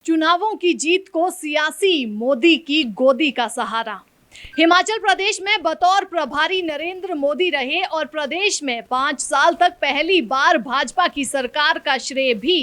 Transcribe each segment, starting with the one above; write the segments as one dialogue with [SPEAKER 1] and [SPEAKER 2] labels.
[SPEAKER 1] चुनावों की जीत को सियासी मोदी की गोदी का सहारा। हिमाचल प्रदेश में बतौर प्रभारी नरेंद्र मोदी रहे और प्रदेश में 5 साल तक पहली बार भाजपा की सरकार का श्रेय भी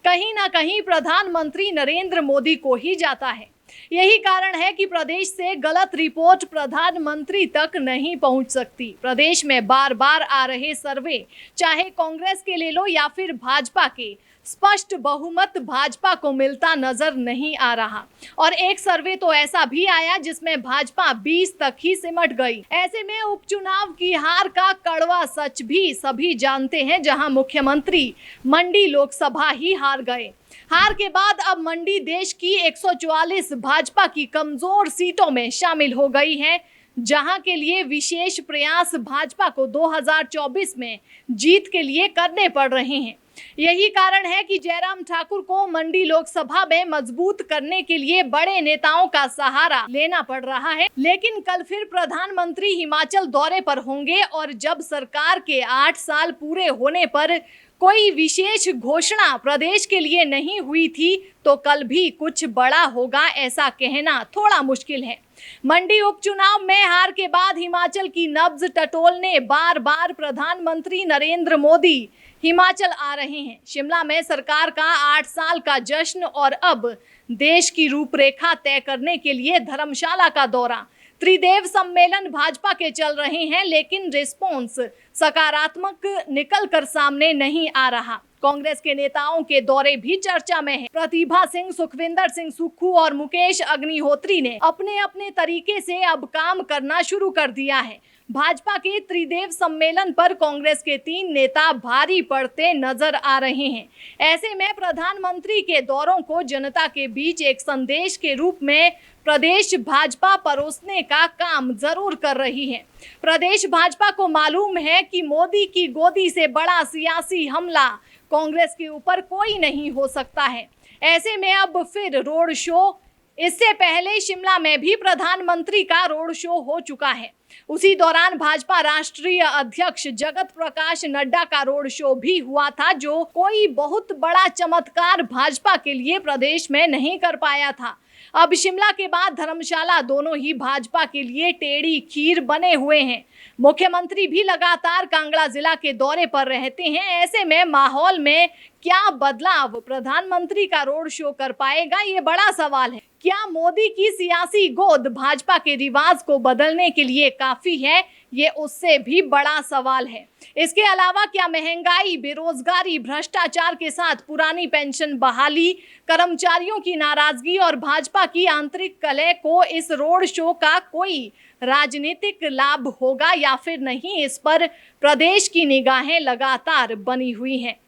[SPEAKER 1] कहीं ना कहीं प्रधानमंत्री नरेंद्र मोदी को ही जाता है। यही कारण है कि प्रदेश से गलत रिपोर्ट प्रधानमंत्री तक नहीं पहुंच सकती। प्रदेश में बार बार आ रहे सर्वे, चाहे कांग्रेस के ले लो या फिर भाजपा के, स्पष्ट बहुमत भाजपा को मिलता नजर नहीं आ रहा। और एक सर्वे तो ऐसा भी आया जिसमें भाजपा 20 तक ही सिमट गई। ऐसे में उपचुनाव की हार का कड़वा सच भी सभी जानते हैं, जहां मुख्यमंत्री मंडी लोकसभा ही हार गए। हार के बाद अब मंडी देश की 144 भाजपा की कमजोर सीटों में शामिल हो गई है, जहां के लिए विशेष प्रयास भाजपा को 2024 में जीत के लिए करने पड़ रहे हैं। यही कारण है कि जयराम ठाकुर को मंडी लोकसभा में मजबूत करने के लिए बड़े नेताओं का सहारा लेना पड़ रहा है। लेकिन कल फिर प्रधानमंत्री हिमाचल दौरे पर होंगे और जब सरकार के 8 साल पूरे होने पर कोई विशेष घोषणा प्रदेश के लिए नहीं हुई थी, तो कल भी कुछ बड़ा होगा ऐसा कहना थोड़ा मुश्किल है। मंडी उपचुनाव में हार के बाद हिमाचल की नब्ज टटोलने बार बार प्रधानमंत्री नरेंद्र मोदी हिमाचल आ रहे हैं। शिमला में सरकार का 8 साल का जश्न और अब देश की रूपरेखा तय करने के लिए धर्मशाला का दौरा। त्रिदेव सम्मेलन भाजपा के चल रहे हैं, लेकिन रिस्पॉन्स सकारात्मक निकल कर सामने नहीं आ रहा। कांग्रेस के नेताओं के दौरे भी चर्चा में है। प्रतिभा सिंह, सुखविंदर सिंह सुक्खू और मुकेश अग्निहोत्री ने अपने अपने तरीके से अब काम करना शुरू कर दिया है। भाजपा के त्रिदेव सम्मेलन पर कांग्रेस के 3 नेता भारी पड़ते नजर आ रहे हैं। ऐसे में प्रधानमंत्री के दौरों को जनता के बीच एक संदेश के रूप में प्रदेश भाजपा परोसने का काम जरूर कर रही है। प्रदेश भाजपा को मालूम है कि मोदी की गोदी से बड़ा सियासी हमला कांग्रेस के ऊपर कोई नहीं हो सकता है। ऐसे में अब फिर रोड शो, इससे पहले शिमला में भी प्रधानमंत्री का रोड शो हो चुका है। उसी दौरान भाजपा राष्ट्रीय अध्यक्ष जगत प्रकाश नड्डा का रोड शो भी हुआ था, जो कोई बहुत बड़ा चमत्कार भाजपा के लिए प्रदेश में नहीं कर पाया था। अब शिमला के बाद धर्मशाला दोनों ही भाजपा के लिए टेढ़ी खीर बने हुए हैं। मुख्यमंत्री भी लगातार कांगड़ा जिला के दौरे पर रहते हैं। ऐसे में माहौल में क्या बदलाव प्रधानमंत्री का रोड शो कर पाएगा, ये बड़ा सवाल है। क्या मोदी की सियासी गोद भाजपा के रिवाज को बदलने के लिए काफी है, ये उससे भी बड़ा सवाल है। इसके अलावा क्या महंगाई, बेरोजगारी, भ्रष्टाचार के साथ पुरानी पेंशन बहाली, कर्मचारियों की नाराजगी और भाजपा की आंतरिक कलह को इस रोड शो का कोई राजनीतिक लाभ होगा या फिर नहीं, इस पर प्रदेश की निगाहें लगातार बनी हुई हैं।